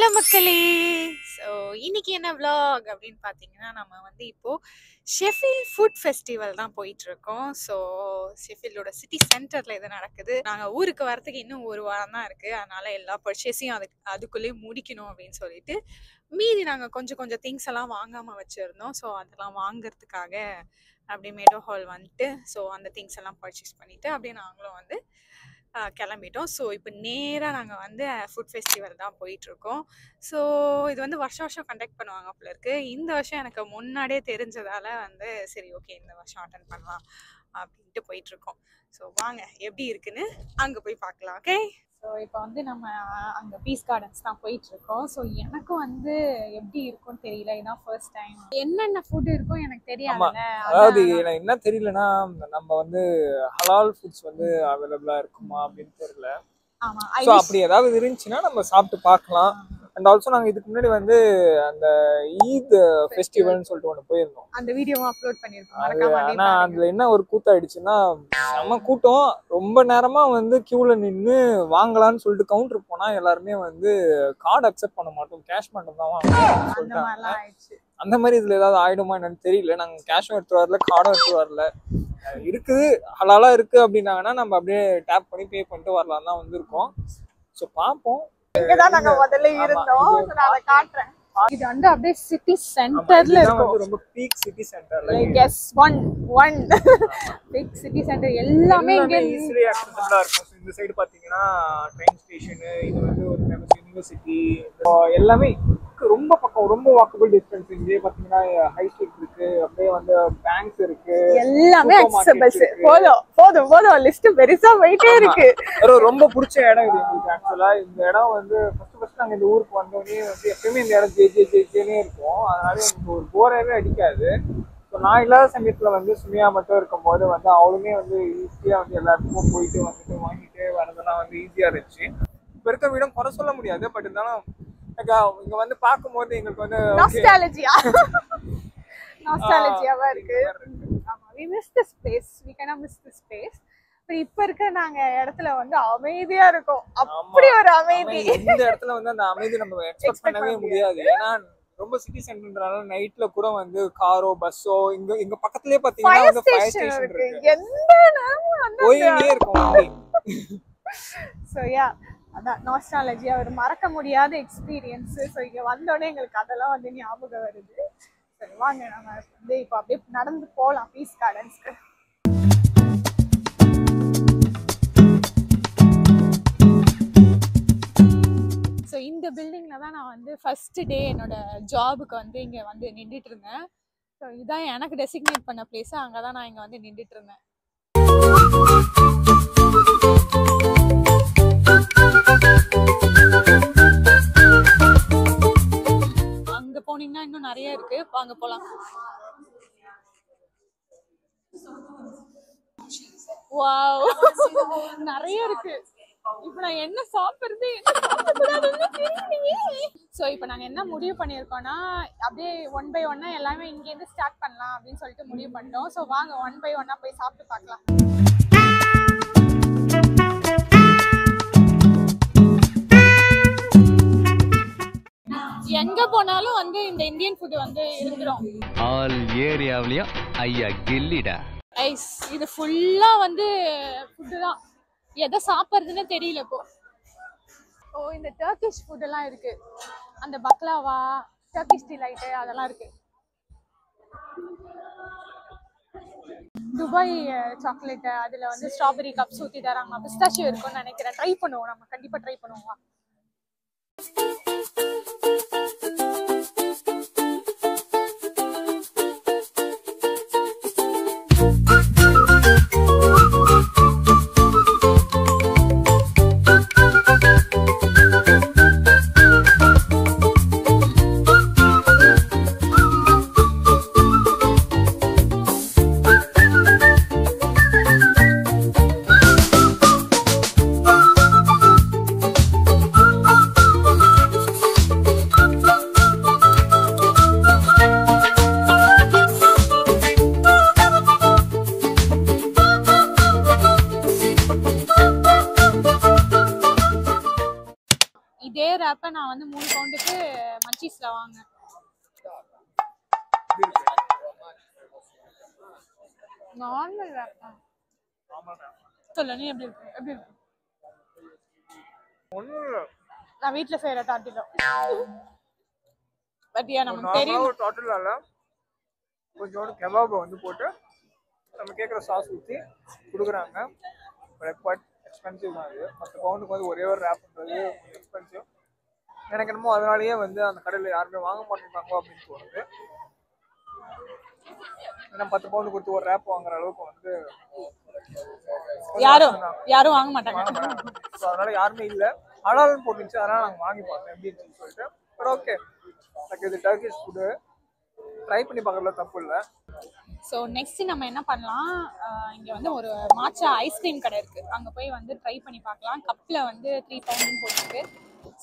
Hello மக்களே. So இன்னைக்கு என்ன vlog அப்படின்னு பார்த்தீங்கன்னா, நம்ம வந்து இப்போது ஷெஃபீல்ட் ஃபுட் ஃபெஸ்டிவல் தான் போயிட்டுருக்கோம். ஸோ ஷெஃபீல்டோட சிட்டி சென்டரில் இது நடக்குது. நாங்கள் ஊருக்கு வரத்துக்கு இன்னும் ஒரு வாரம் தான் இருக்குது. அதனால் எல்லா பர்ச்சேஸையும் அதுக்குள்ளேயே முடிக்கணும் அப்படின்னு சொல்லிட்டு மீதி நாங்கள் கொஞ்சம் திங்ஸ் எல்லாம் வாங்காமல் வச்சுருந்தோம். ஸோ அதெல்லாம் வாங்கிறதுக்காக அப்படியே மேடோ ஹால் வந்துட்டு ஸோ அந்த திங்ஸ் எல்லாம் பர்ச்சேஸ் பண்ணிவிட்டு அப்படியே நாங்களும் வந்து கிளம்பிட்டோம். ஸோ இப்போ நேராக நாங்கள் வந்து ஃபுட் ஃபெஸ்டிவல் தான் போயிட்டுருக்கோம். ஸோ இது வந்து வருஷம் கண்டக்ட் பண்ணுவாங்க போல இருக்குது. இந்த வருஷம் எனக்கு முன்னாடியே தெரிஞ்சதால் வந்து சரி ஓகே இந்த வருஷம் அட்டன் பண்ணலாம் அப்படின்ட்டு போயிட்டுருக்கோம். ஸோ வாங்க எப்படி இருக்குன்னு அங்கே போய் பார்க்கலாம். ஓகே. ஸோ இப்போ வந்து நம்ம அங்கே பீஸ் கார்டன்ஸ் தான் போயிட்டுருக்கோம். ஸோ எனக்கும் வந்து எப்படி இருக்கும்னு தெரியல. இதான் ஃபர்ஸ்ட் டைம். என்னென்ன ஃபுட் இருக்கும் எனக்கு தெரியாதுல்ல. அதாவது எனக்கு என்ன தெரியலன்னா, நம்ம வந்து ஹலால் ஃபுட்ஸ் வந்து அவைலபிளா இருக்குமா அப்படின்னு தெரியல. ஸோ அப்படி ஏதாவது இருந்துச்சுன்னா நம்ம சாப்பிட்டு பார்க்கலாம். அண்ட் ஆல்சோ நாங்கள் இதுக்கு முன்னாடி வந்து அந்த ஈத் ஃபெஸ்டிவல்னு சொல்லிட்டு ஒன்று போயிருந்தோம். அந்த வீடியோவும் அப்லோட் பண்ணியிருக்கோம். ஆனால் அதில் என்ன ஒரு கூத்தாயிடுச்சுன்னா, நம்ம கூட்டம் ரொம்ப நேரமாக வந்து கியூவில் நின்று வாங்கலான்னு சொல்லிட்டு கவுண்டர் போனால் எல்லாருமே வந்து கார்டு அக்செப்ட் பண்ண மாட்டோம், கேஷ் மட்டும் தான் வாங்கணும்னு சொல்லிட்டாங்க. அந்த மாதிரி இதில் ஏதாவது ஆயிடுமா என்னன்னு தெரியல. நாங்கள் கேஷும் எடுத்து வரல, கார்டும் எடுத்து வரல. இருக்குது ஹலாலா இருக்குது அப்படின்னாங்கன்னா நம்ம அப்படியே டேப் பண்ணி பே பண்ணிட்டு வரலாம் தான் வந்திருக்கோம். ஸோ பார்ப்போம். இங்கதான் நாங்க முதல்ல இருந்தோம். நான் அதை காட்டுறேன். இது வந்து அப்படியே சிட்டி சென்டர்ல இருக்கும். ரொம்ப பீக் சிட்டி சென்டர்ல. Yes one peak city centre எல்லாமே இங்க ஈஸியா அக்சஸபிளா இருக்கும். இந்த சைடு பாத்தீங்கன்னா ட்ரெயின் ஸ்டேஷன், இது வந்து ஒரு ஃபேமஸ் யூனிவர்சிட்டி, எல்லாமே ரொம்ப பக்கம், ரொம்ப வாக்கபிள் டிஸ்டன்ஸ். இங்கே பாத்தீங்கன்னா ஹை ஸ்ட்ரீட் இருக்கு, அப்படியே வந்து பேங்க்ஸ் இருக்கு, எல்லாமே அக்சஸபிள்ஸ். போதும் லிஸ்ட் பெருசா போயிட்டே இருக்கு. ரொம்ப பிடிச்ச இடம் இது எங்களுக்கு. ஆக்சுவலா இந்த இடம் வந்து ஃபர்ஸ்ட் நாங்க இந்த ஊருக்கு வந்தோடனே வந்து எப்பயுமே இந்த இடம் ஜேஜேனே இருக்கும். அதனால எனக்கு ஒரு போரவே அடிக்காது. ஸோ நான் இல்லாத சமயத்துல வந்து சுமையா மட்டும் இருக்கும் போது வந்து அவளுமே வந்து ஈஸியா வந்து எல்லாத்துக்கும் போயிட்டு வந்துட்டு வாங்கிட்டு வரதெல்லாம் வந்து ஈஸியா இருந்துச்சு. இப்போ இருக்க வீடும் குறை சொல்ல முடியாது. பட் இருந்தாலும் இங்க வந்து பார்க்கும்போது எங்களுக்கு வந்து நாஸ்டாலஜியாவா இருக்கு. ஆமா, we miss this place. We cannot miss this place. இப்ப இருக்க நாங்க இடத்துல வந்து அமைதியா இருக்கும். அப்படி ஒரு அமைதி. இந்த இடத்துல வந்து அந்த அமைதி நம்ம எக்ஸ்பெக்ட் பண்ணவே முடியாது. ஏன்னா ரொம்ப சிட்டி சென்டர்னால நைட்ல கூட வந்து காரோ பஸ்ஸோ இங்க பக்கத்துலயே பாத்தீங்கன்னா வந்து ஃபயர் ஸ்டேஷன் இருக்கு. எந்த நேரமும் அந்த போயிட்டே இருக்கும். சோ யா, அதான் நாஸ்டாலஜியா, ஒரு மறக்க முடியாத எக்ஸ்பீரியன்ஸ். ஸோ இங்கே வந்தோடனே எங்களுக்கு அதெல்லாம் வந்து ஞாபகம் வருது. சரி வாங்க நம்ம வந்து இப்போ அப்படியே நடந்து போகலாம் பீஸ் கார்டன்ஸ்க்கு. ஸோ இந்த பில்டிங்கில் தான் நான் வந்து ஃபர்ஸ்ட் டே என்னோட ஜாபுக்கு வந்து இங்கே வந்து நின்றுட்டு இருந்தேன். ஸோ இதுதான் எனக்கு டெசிக்னேட் பண்ண பிளேஸ். அங்கே தான் நான் இங்கே வந்து நின்றுட்டு இருந்தேன். அங்க போனீங்கன்னா இன்னும் நிறைய இருக்கு, வாங்க போலாம். வாவ், நிறைய இருக்கு. இப்போ நான் என்ன சாப்பிடுறது, ஸோ இப்போ நாங்கள் என்ன முடிவு பண்ணியிருக்கோம்னா, அப்படியே ஒன் பை ஒன்னா எல்லாமே இங்கேருந்து ஸ்டார்ட் பண்ணலாம் அப்படின்னு சொல்லிட்டு முடிவு பண்ணிட்டோம். ஸோ வாங்க ஒன் பை ஒன்னா போய் சாப்பிட்டு பார்க்கலாம். எங்க போனாலும் வந்து இந்த இந்தியன் ஃபுட் வந்து இருந்துரும். ஆல் ஏரியாவிலயும் ஐயா கில்லிடா. ஐஸ் இது ஃபுல்லா வந்து ஃபுட்டு தான். எதை சாப்பிட்றதுன்னு தெரியல இப்போ. ஓ, இந்த டர்க்கிஷ் ஃபுட் எல்லாம் இருக்கு. அந்த பக்லாவா, டர்க்கிஷ் டிலைட் அதெல்லாம் இருக்கு. துபாய் சாக்லேட், அதுல வந்து ஸ்ட்ராபெரி கப்ஸ் ஊத்தி தராங்க. பிஸ்தாஷியோ இருக்கும்னு நினைக்கிறேன். ட்ரை பண்ணுவோம், நம்ம கண்டிப்பா ட்ரை பண்ணுவோம். வந்தப்ப நான் வந்து 3 பவுண்டுக்கு மச்சீஸ்ல வாங்கினேன். நார்மல் ரேப் தான். சொல்லு நீ எப்படி இருக்கு? நான் வீட்டுல செய்யற டாட்டிலோ. பட் நமக்கு தெரியும் டாட்டிலால கொஞ்சோண்டு கெபாப் வந்து போட்டு நம்ம கேட்குற சாஸ் ஊற்றி கொடுக்குறாங்க. பட் எக்ஸ்பென்சிவ் தான். இது 10 பவுண்டுக்கு வந்து ஒரே ஒரு ரேப்ன்றது எக்ஸ்பென்சிவ். எனக்கு என்னமோ அதனாலேயே வந்து அந்த கடையில் யாருமே வாங்க மாட்டேங்கிறாங்களோ அப்படின்னு தோணுது. ஏன்னா 10 பவுண்டு கொடுத்து ஒரு ரேப் வாங்குற அளவுக்கு வந்து யாரும் வாங்க மாட்டாங்க. அதனால யாருமே இல்லை. ஹலால்னு போட்டுச்சு, அதனால நாங்கள் வாங்கி பார்த்தோம் எப்படி இருந்துச்சுன்னு சொல்லிட்டு. பட் ஓகே, எனக்கு இது டர்க்கிஷ் ஃபுட்டு ட்ரை பண்ணி பார்க்கறதுல தப்பு இல்லை. ஸோ நெக்ஸ்ட் நம்ம என்ன பண்ணலாம், இங்கே வந்து ஒரு மாச்சா ஐஸ்கிரீம் கடை இருக்குது, அங்கே போய் வந்து ட்ரை பண்ணி பார்க்கலாம். கப்பில் வந்து 3 பவுண்டுன்னு போட்டுருக்கு.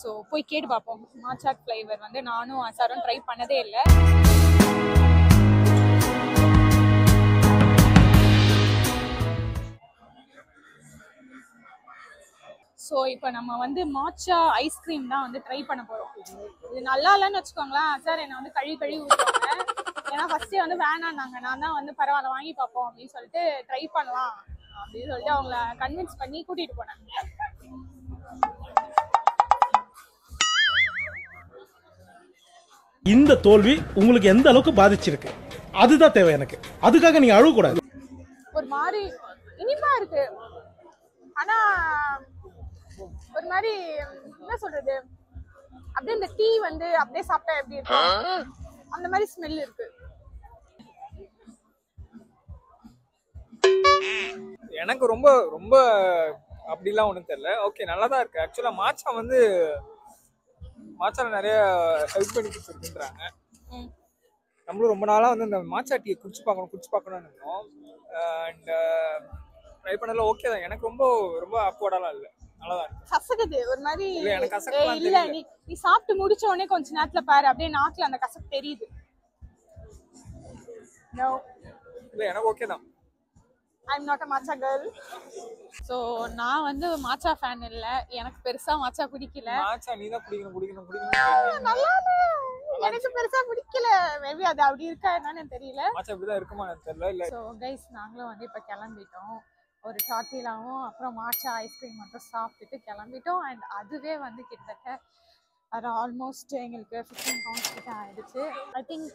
ஸோ போய் கேட்டு பார்ப்போம். மாச்சா ஃப்ளேவர் வந்து நானும் அசாரும் ட்ரை பண்ணதே இல்லை. ஸோ இப்போ நம்ம வந்து மாச்சா ஐஸ்கிரீம் தான் வந்து ட்ரை பண்ண போகிறோம். இது நல்லா இல்லைன்னு வச்சுக்கோங்களேன், சார் என்னை வந்து கழுவி ஊற்றுவாங்க. ஏன்னா ஃபர்ஸ்டே வந்து வேணான்னாங்க. நான் தான் வந்து பரவாயில்ல வாங்கி பார்ப்போம் அப்படின்னு சொல்லிட்டு ட்ரை பண்ணலாம் அப்படின்னு சொல்லிட்டு அவங்கள கன்வின்ஸ் பண்ணி கூட்டிகிட்டு போனேன். இந்த தோல்வி உங்களுக்கு எந்த அளவுக்கு பாதிச்சிருக்கு அதுதான் தேவை எனக்கு. அதுக்காக நீங்க அழக்கூடாது. ஒரு மாதிரி இனிப்பா இருக்கு, ஆனா ஒரு மாதிரி என்ன சொல்றது, அப்படியே இந்த டீ வந்து அப்படியே சாப்பிட்டா எப்படி இருக்கும் அந்த மாதிரி ஸ்மெல் இருக்கு. எனக்கு ரொம்ப ரொம்ப அப்படிலாம் ஒன்றும் தெரியல. ஓகே, நல்லா தான் இருக்கு. ஆக்சுவலாக மாச்சால நிறைய ஹெல்த் பெனிஃபிட்ஸ் இருக்குன்றாங்க. நம்மளும் ரொம்ப நாளாக வந்து இந்த மாச்சா டீயை குடிச்சு பார்க்கணும்னு இருந்தோம். அண்ட் ட்ரை பண்ணல. ஓகே தான். எனக்கு ரொம்ப ரொம்ப அப்வர்டாலாம் இல்லை, நல்லா தான் இருக்கு. கசக்குது ஒரு மாதிரி. எனக்கு கசக்கலாம் இல்ல, நீ சாப்பிட்டு முடிச்ச உடனே கொஞ்ச நேரத்துல பாரு, அப்படியே நாக்குல அந்த கசப்பு தெரியுது. நோ, இல்லை எனக்கு ஓகே தான். I'm not a matcha girl. So நான் வந்து matcha fan இல்ல, எனக்கு பெருசா matcha பிடிக்கல. matcha நீ தான் குடிக்கணும். நல்லா இல்ல, எனக்கு பெருசா பிடிக்கல. மேபி அது அப்படி இருக்கா என்னன்னு தெரியல. matcha இப்படி தான் இருக்குமா எனக்கு தெரியல. இல்ல சோ गाइस, நாங்களும் வந்து இப்ப கிளம்பிட்டோம். ஒரு டாட்டிலாவும் அப்புறம் matcha ஐஸ்கிரீம் மட்டும் சாப்பிட்டுட்டு கிளம்பிட்டோம். அண்ட் அதுவே வந்து கிட்டத்தட்ட ஆல்மோஸ்ட் எங்களுக்கு 15 பவுண்ட்ஸ் கிட்ட ஆயிடுச்சு. ஐ திங்க்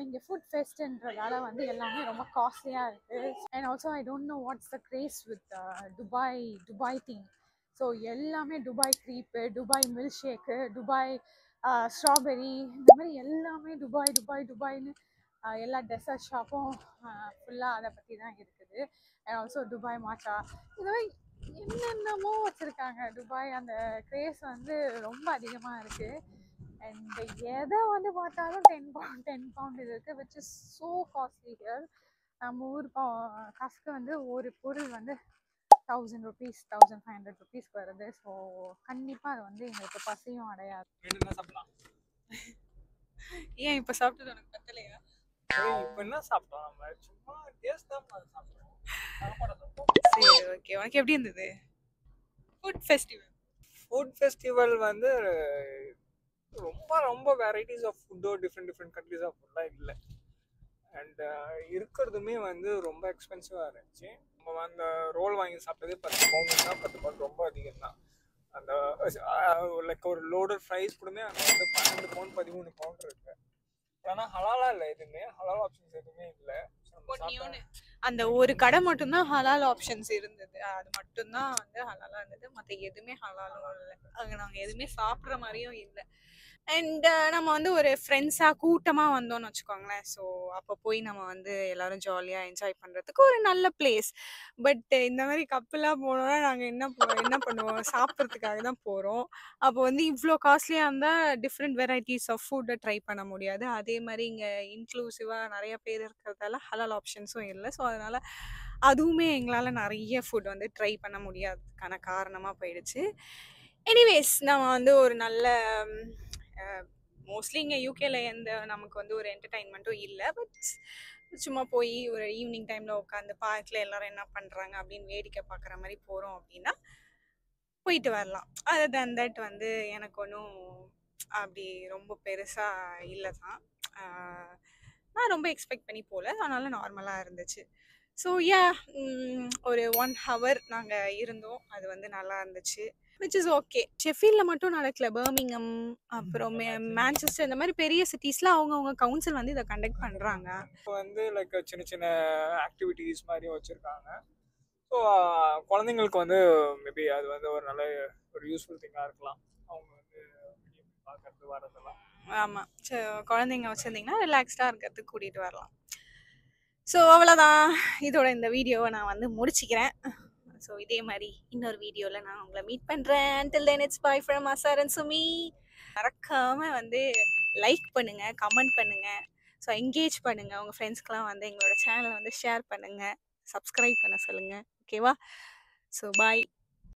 இங்கே ஃபுட் ஃபெஸ்ட்ன்றதால வந்து எல்லாமே ரொம்ப காஸ்ட்லியாக இருக்குது. And also I don't know what's the craze with Dubai thing. So எல்லாமே Dubai crepe, Dubai milkshake, Dubai strawberry, இந்த மாதிரி எல்லாமே துபாய்னு எல்லா டெசர்ட் ஷாப்பும் ஃபுல்லாக அதை பற்றி தான் இருக்குது. அண்ட் ஆல்சோ துபாய் மாச்சா, இந்த மாதிரி என்னென்னமோ வச்சுருக்காங்க. துபாய் அந்த கிரேஸ் வந்து ரொம்ப அதிகமாக இருக்குது. அண்ட் எதை வந்து பார்த்தாலும் 10 பவுண்ட் இருக்கு, which is so costly here. நம்ம ஊர் காசுக்கு வந்து ஒரு பொருள் வந்து 1000 rupees 1500 rupees வருது. ஸோ கண்டிப்பாக அது வந்து எங்களுக்கு பசியும் அடையாது. ஏன் இப்போ சாப்பிட்டது உனக்கு பத்தலையா? இப்போ என்ன சாப்பிட்டோம்? நம்ம சும்மா டேஸ்ட் தான் சாப்பிட்டோம். சரி, ஓகே. உனக்கு எப்படி இருந்தது ஃபுட் ஃபெஸ்டிவல்? வந்து ரொம்ப ரொம்ப வெரைட்டிஸ் ஆஃப் ஃபுட்டோ டிஃப்ரெண்ட் கண்ட்ரீஸ் ஆஃப் ஃபுட்லாம் இல்லை. அண்ட் இருக்கிறதுமே வந்து ரொம்ப எக்ஸ்பென்சிவாக இருந்துச்சு. நம்ம அந்த ரோல் வாங்கி சாப்பிட்டதே 10 பவுண்டு தான். 10 பவுண்ட் ரொம்ப அதிகம் தான். அந்த லைக் ஒரு லோடர் ஃப்ரைஸ் கூடமே அங்கே வந்து 12 பவுண்ட் 13 பவுண்ட் இருக்கு. ஆனால் ஹலாலா இல்லை, எதுவுமே ஹலால் ஆப்ஷன்ஸ் எதுவுமே இல்லை. அந்த ஒரு கடை மட்டும்தான் ஹலால் ஆப்ஷன்ஸ் இருந்தது. அது மட்டும்தான் வந்து ஹலாலா இருந்தது, மற்ற எதுவுமே ஹலாலும் இல்லை. அங்கே நாங்கள் எதுவுமே சாப்பிட்ற மாதிரியும் இல்லை. அண்ட் நம்ம வந்து ஒரு ஃப்ரெண்ட்ஸாக கூட்டமாக வந்தோம்னு வச்சுக்கோங்களேன். ஸோ அப்போ போய் நம்ம வந்து எல்லோரும் ஜாலியாக என்ஜாய் பண்ணுறதுக்கு ஒரு நல்ல பிளேஸ். பட் இந்த மாதிரி கப்பலாக போனோம்னா நாங்கள் என்ன பண்ணுவோம், சாப்பிட்றதுக்காக தான் போகிறோம். அப்போ வந்து இவ்வளோ காஸ்ட்லியாக இருந்தால் டிஃப்ரெண்ட் வெரைட்டிஸ் ஆஃப் ஃபுட்டை ட்ரை பண்ண முடியாது. அதே மாதிரி இங்கே இன்க்ளூசிவாக நிறைய பேர் இருக்கிறதால ஹலால் ஆப்ஷன்ஸும் இல்லை. ஸோ அதனால் அதுவுமே எங்களால் நிறைய ஃபுட் வந்து ட்ரை பண்ண முடியாததுக்கான காரணமாக போயிடுச்சு. எனிவேஸ், நம்ம வந்து ஒரு நல்ல மோஸ்ட்லி இங்கே யூகேல நமக்கு வந்து ஒரு என்டர்டைன்மெண்ட்டும் இல்லை. பட் சும்மா போய் ஒரு ஈவினிங் டைமில் உட்காந்து பார்க்கில் எல்லோரும் என்ன பண்ணுறாங்க அப்படின்னு வேடிக்கை பார்க்குற மாதிரி போகிறோம் அப்படின்னா போயிட்டு வரலாம். அதர் தேன் தட் வந்து எனக்கு ஒன்றும் அப்படி ரொம்ப பெருசாக இல்லை தான். நான் ரொம்ப எக்ஸ்பெக்ட் பண்ணி போகல, அதனால நார்மலாக இருந்துச்சு. ஸோ ஒரு 1 ஹவர் நாங்கள் இருந்தோம். அது வந்து நல்லா இருந்துச்சு, விச் இஸ் ஓகே. ஷெஃபீல்டில் மட்டும் நடக்கல, பர்மிங்ஹம் அப்புறம் மான்செஸ்டர் இந்த மாதிரி பெரிய சிட்டிஸில் அவங்கவுங்க கவுன்சில் வந்து இதை கண்டக்ட் பண்ணுறாங்க. இப்போ வந்து லைக் சின்ன சின்ன ஆக்டிவிட்டீஸ் மாதிரியும் வச்சுருக்காங்க. ஸோ குழந்தைங்களுக்கு வந்து மேபி அது வந்து ஒரு நல்ல ஒரு யூஸ்ஃபுல் திங்காக இருக்கலாம். அவங்க வந்து பார்க்கறது வரதெல்லாம். ஆமாம், ஸோ குழந்தைங்க வச்சுருந்தீங்கன்னா ரிலாக்ஸ்டாக இருக்கிறதுக்கு கூட்டிகிட்டு வரலாம். ஸோ அவ்வளோதான், இதோட இந்த வீடியோவை நான் வந்து முடிச்சுக்கிறேன். ஸோ இதே மாதிரி இன்னொரு வீடியோவில் நான் உங்களை மீட் பண்ணுறேன். Until then it's bye from Asar and Sumi. மறக்காமல் வந்து லைக் பண்ணுங்கள், கமெண்ட் பண்ணுங்கள், ஸோ என்கேஜ் பண்ணுங்கள். உங்கள் ஃப்ரெண்ட்ஸ்க்கெலாம் வந்து எங்களோட சேனலை வந்து ஷேர் பண்ணுங்கள், சப்ஸ்கிரைப் பண்ண சொல்லுங்கள். ஓகேவா? So bye.